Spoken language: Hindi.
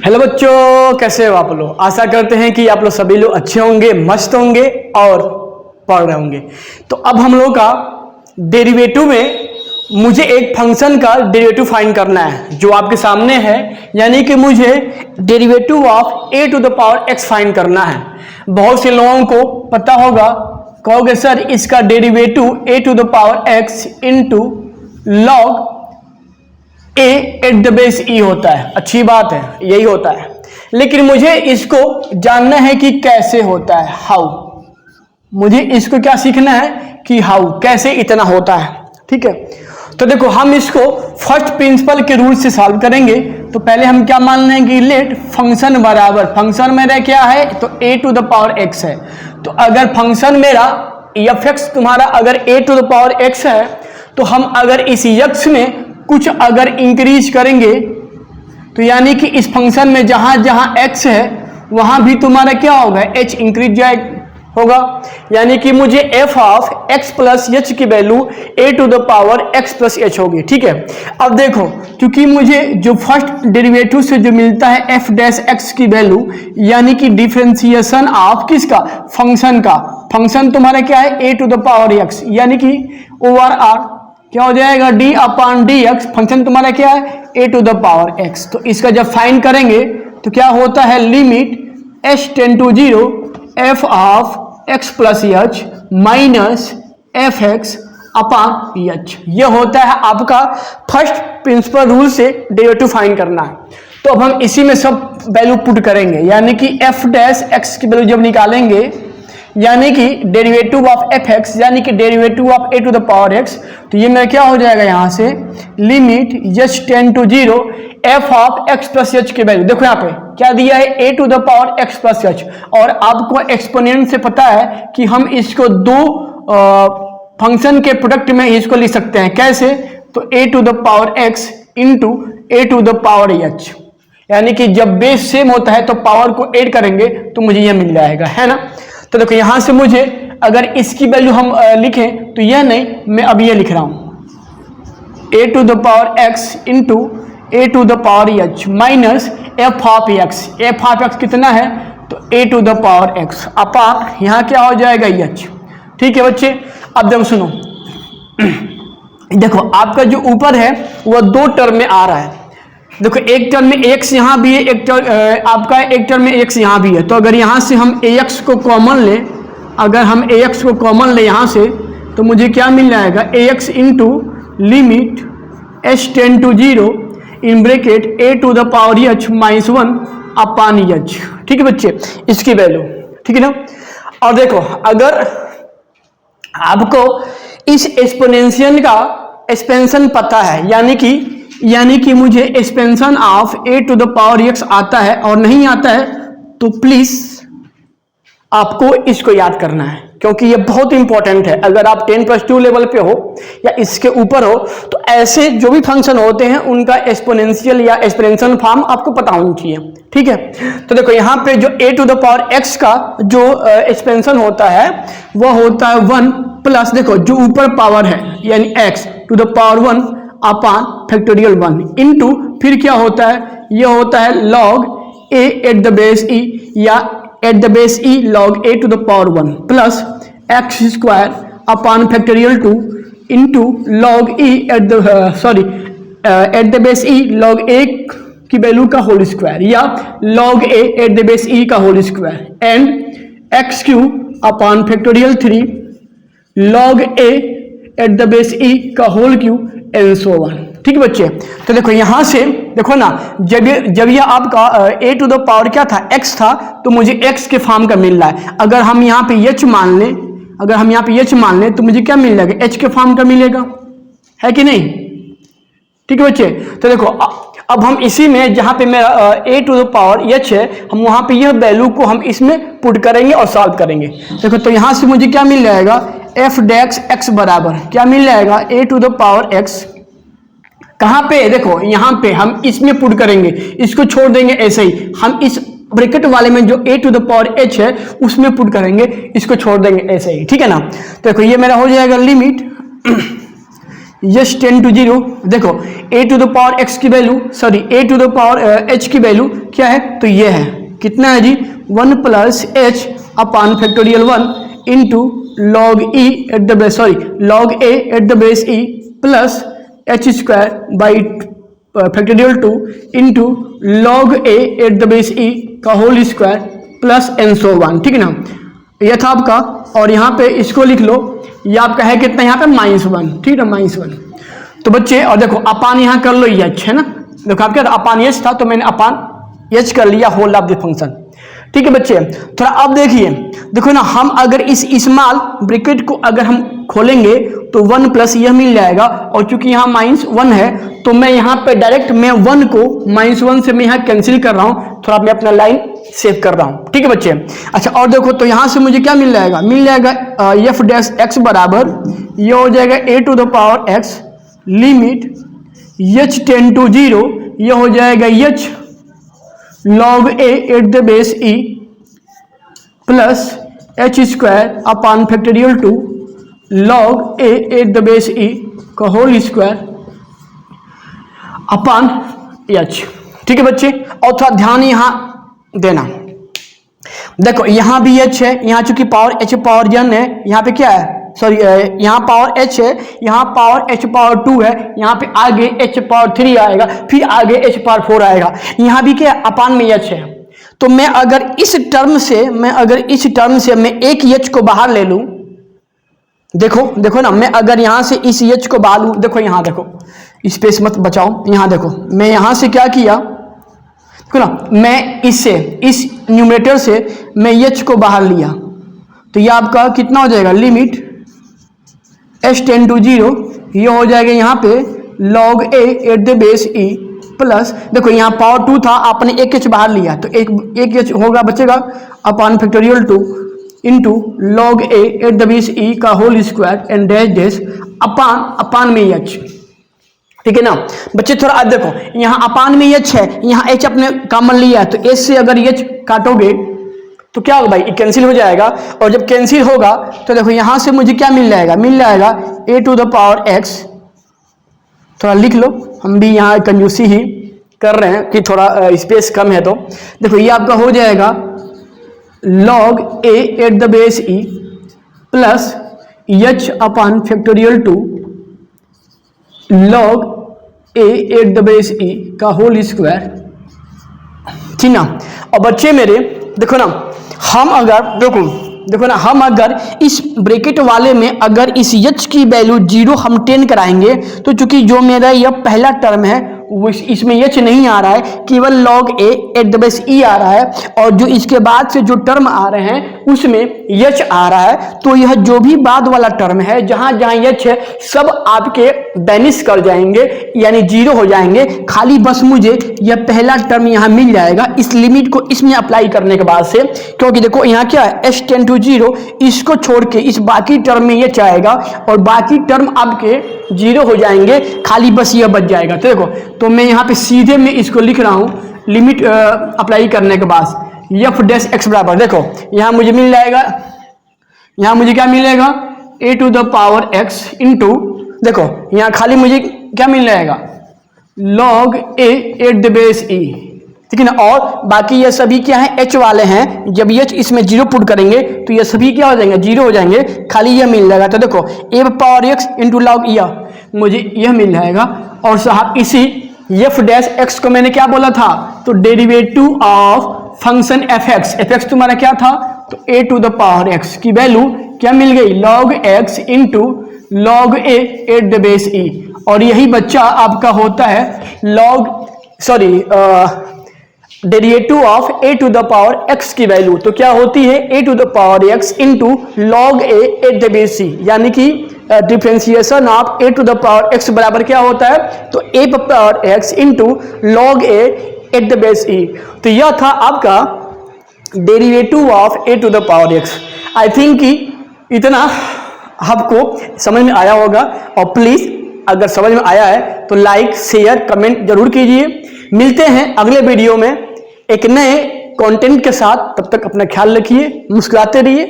हेलो बच्चों, कैसे हो आप लोग। आशा करते हैं कि आप लोग सभी लोग अच्छे होंगे, मस्त होंगे और पढ़ रहे होंगे। तो अब हम लोग का डेरिवेटिव में मुझे एक फंक्शन का डेरिवेटिव फाइंड करना है जो आपके सामने है, यानी कि मुझे derivative of a to the power x find करना है। बहुत से लोगों को पता होगा, कहोगे सर इसका derivative a to the power x into log a at the base e होता है। अच्छी बात है, यही होता है, लेकिन मुझे इसको जानना है कि कैसे होता है, हाउ। मुझे इसको क्या सीखना है कि हाउ, कैसे इतना होता है। ठीक है, तो देखो हम इसको फर्स्ट प्रिंसिपल के रूल से सॉल्व करेंगे। तो पहले हम क्या मान लें कि लेट फंक्शन बराबर, फंक्शन मेरा क्या है तो a to the power x है। तो अगर फंक्शन मेरा f(x) तुम्हारा अगर a to the power x है, तो हम अगर इस x में कुछ अगर इंक्रीज करेंगे तो यानी कि इस फंक्शन में जहां जहां x है वहां भी तुम्हारा क्या होगा, h इंक्रीज होगा। यानी कि मुझे f of x plus h की value a to the power x plus h होगी। ठीक है, अब देखो क्योंकि मुझे जो फर्स्ट डेरिवेटिव से जो मिलता है f डैश x की वैल्यू, यानी कि डिफरेंशिएशन ऑफ किसका, फंक्शन का। फंक्शन तुम्हारा क्या है a to the power x, यानी कि ओवर r क्या हो जाएगा d upon D X. Function तुम्हारा क्या है a to the power x। तो इसका जब फाइंड करेंगे तो क्या होता है, limit h tend to 0 f of x plus h minus F X upon h। ये होता है आपका फर्स्ट प्रिंसिपल रूल से डेरिवेटिव फाइंड करना है। तो अब हम इसी में सब वैल्यू पुट करेंगे, यानी कि f डैश x की वैल्यू जब निकालेंगे, यानी कि डेरिवेटिव ऑफ एफ एक्स, यानी कि derivative of a to the power x, तो ये मेरा क्या हो जाएगा यहाँ से limit h tend to 0 f of x plus h की वैल्यू। देखो यहाँ पे क्या दिया है a to the power x plus h, और आपको एक्सपोनेंट से पता है कि हम इसको दो फंक्शन के प्रोडक्ट में इसको लिख सकते हैं। कैसे, तो a to the power x into a to the power h, यानी कि जब बेस सेम होता है तो पावर को ऐड करेंगे तो मुझे यह मिल जाएगा, है ना। तो देखो यहां से मुझे अगर इसकी वैल्यू हम लिखें तो यह नहीं, मैं अब ये लिख रहा हूं a to the power x into a to the power h minus f of x। f of x कितना है तो a to the power x upon यहाँ क्या हो जाएगा h। ठीक है बच्चे, अब देखो सुनो देखो आपका जो ऊपर है वह दो टर्म में आ रहा है। देखो एक टर्म में x यहाँ भी है, एक टर्म आपका एक टर्म में x यहाँ भी है। तो अगर यहाँ से हम ax को कॉमन लें, अगर हम ax को कॉमन लें यहाँ से, तो मुझे क्या मिल जाएगा ax into limit h tend to 0 in bracket a to the power h minus 1 upon h। ठीक है बच्चे, इसकी वैल्यू, ठीक है ना। और देखो अगर आपको इस एक्सपोनेंशियल का एक्सपेंशन पता है, यानी कि मुझे expansion of a to the power x आता है और नहीं आता है, तो प्लीज आपको इसको याद करना है, क्योंकि ये बहुत इंपॉर्टेंट है। अगर आप 10+2 लेवल पे हो या इसके ऊपर हो तो ऐसे जो भी फंक्शन होते हैं उनका एक्सपोनेंशियल या एक्सपेंशन फॉर्म आपको पता होनी चाहिए। ठीक है, तो देखो यहाँ पे जो a to the power x का जो एक्सपेंशन होता है वह होता है 1 प्लस, देखो जो ऊपर पावर है यानी x to the power 1 upon factorial 1 into फिर क्या होता है, यह होता है log a at the base e या at the base e log a to the power 1 plus X square upon factorial 2 into log e at the base e log a की वैल्यू का होल स्क्वायर या log a at the base e का whole square and X cube upon factorial 3 log a at the base e का whole cube and so on. ठीक है बच्चे, तो देखो यहां से देखो ना, जब ये आपका a टू द पावर क्या था x था, तो मुझे x के फॉर्म का मिल रहा है। अगर हम यहाँ पे h मान लें, तो मुझे क्या मिल जाएगा, h के फॉर्म का मिलेगा, है कि नहीं। ठीक है बच्चे, तो देखो अब हम इसी में जहां पे मेरा a to the power h है, हम वहां पे यह वैल्यू को हम इसमें पुट करेंगे और सॉल्व करेंगे। देखो तो यहां से मुझे क्या मिल जाएगा, f डैश x बराबर क्या मिल जाएगा, a to the power x। कहाँ पे, देखो यहाँ पे हम इसमें पुट करेंगे, इसको छोड़ देंगे ऐसे ही, हम इस ब्रैकेट वाले में जो a to the power h है उसमें पुट करेंगे, इसको छोड़ देंगे ऐसे ही। ठीक है ना, तो देखो ये मेरा हो जाएगा लिमिट यस 10 to 0, देखो a to the power x की value sorry a to the power h की वैल्यू क्या है, तो ये है कितना है जी 1 plus H upon factorial 1 into log e at the base log a at the base e plus H square by factorial 2 into log a at the base e का whole square plus and so on, ठीक है ना। यह था आपका, और यहाँ पे इसको लिख लो, ये आपका है कितना यहाँ पे -1, ठीक है ना, -1। तो बच्चे और देखो अपान यहाँ कर लो एच, है ना, देखो आपके अपान एच था तो मैंने अपान एच कर लिया होल ऑफ द फंक्शन, ठीक है बच्चे। थोड़ा अब देखिए, देखो ना, हम अगर इस स्मॉल ब्रैकेट को अगर हम खोलेंगे तो 1 प्लस यह मिल जाएगा, और चूंकि यहाँ -1 है तो मैं यहाँ पे डायरेक्ट मैं 1 को -1 से मैं यहाँ कैंसिल कर रहा हूँ, थोड़ा मैं अपना लाइन सेव कर रहा हूँ, ठीक है बच्चे। अच्छा और देखो तो यहाँ से मुझे क्या मिल जाएगा एफ डैश एक्स बराबर ये हो जाएगा a to the power x limit h 10 to 0, ये हो जाएगा h log a at the base e plus H square upon factorial 2 log a at the base e का होल स्क्वायर अपॉन h, ठीक है बच्चे। और थोड़ा ध्यान यहाँ देना, देखो यहाँ भी h है, यहाँ चूंकि पावर h पावर n है, यहाँ पे क्या है सॉरी यहाँ पावर h है, यहाँ पावर h पावर 2 है, यहाँ पे आगे h पावर 3 आएगा, फिर आगे h पावर 4 आएगा, यहाँ भी क्या अपान में h है। तो मैं अगर इस टर्म से मैं एक h को बाहर ले लूं, देखो ना, मैं अगर यहाँ से इस h को बाहर लूं, देखो यहाँ देखो स्पेस मत बचाओ, यहाँ देखो मैं यहाँ से क्या किया, देखो ना, मैं इस न्यूमरेटर से मैं h को बाहर लिया, तो ये आपका कितना हो जाएगा लिमिट h 10 to 0, ये हो जाएगा यहाँ पे log a at the base e plus, देखो यहाँ पावर 2 था, आपने एक h बाहर लिया तो एक h होगा बचेगा upon factorial 2 into log a at the base e का whole square and dash dash upon में h, ठीक है ना बच्चे। थोड़ा आज देखो यहाँ अपान में h है, यहाँ h अपने कॉमन लिया है, तो h से अगर h काटोगे तो क्या होगा भाई, कैंसिल हो जाएगा, और जब कैंसिल होगा तो देखो यहाँ से मुझे क्या मिल जाएगा a to the power x, थोड़ा लिख लो, हम भी यहाँ कंजूसी ही कर रहे हैं कि थोड़ा स्पेस कम है, तो देखो ये आपका हो जाएगा log a at the base e plus h upon factorial 2 log a at the base e का होल स्क्वायर, ठीक ना। और बच्चे मेरे देखो ना, हम अगर इस ब्रैकेट वाले में अगर इस h की वैल्यू 0 हम 10 कराएंगे, तो चूंकि जो मेरा यह पहला टर्म है वो इसमें h नहीं आ रहा है, केवल log a at the base e आ रहा है, और जो इसके बाद से जो टर्म आ रहे हैं उसमें h आ रहा है, तो यह जो भी बाद वाला टर्म है जहां जहां h है सब आपके बैनिश कर जाएंगे, यानी 0 हो जाएंगे, खाली बस मुझे यह पहला टर्म यहाँ मिल जाएगा इस लिमिट को इसमें अप्लाई करने के बाद से, क्योंकि देखो यहाँ क्या है h 10 to 0, इसको छोड़ के इस बाकी टर्म में h आएगा और बाकी टर्म आपके 0 हो जाएंगे, खाली बस यह बच जाएगा। तो देखो तो मैं यहाँ पे सीधे मैं इसको लिख रहा हूँ लिमिट अप्लाई करने के बाद एफ डैश एक्स बराबर, देखो यहाँ मुझे मिल जाएगा, यहाँ मुझे क्या मिलेगा a to the power x into, देखो यहाँ खाली मुझे क्या मिल जाएगा log a at the base e, ठीक है ना। और बाकी ये सभी क्या है h वाले हैं, जब h इसमें 0 पुट करेंगे तो ये सभी क्या हो जाएंगे 0 हो जाएंगे, खाली ये मिल जाएगा। तो देखो a power x into log मुझे यह मिल जाएगा, और साहब इसी एफ डैश एक्स को मैंने क्या बोला था, तो derivative of function F X तुम्हारा क्या था, तो a to the power x की वैल्यू क्या मिल गई log x into log a at the base e, और यही बच्चा आपका होता है derivative of a to the power x की वैल्यू, तो क्या होती है a to the power x into log a at the base c, यानी कि differentiation of a to the power x बराबर क्या होता है, तो a power x into log a at the base e। तो यह था आपका derivative of a to the power x। I think कि इतना आपको समझ में आया होगा, और प्लीज अगर समझ में आया है तो लाइक शेयर कमेंट जरूर कीजिए। मिलते हैं अगले वीडियो में एक नए कंटेंट के साथ, तब तक अपना ख्याल रखिए, मुस्कुराते रहिए।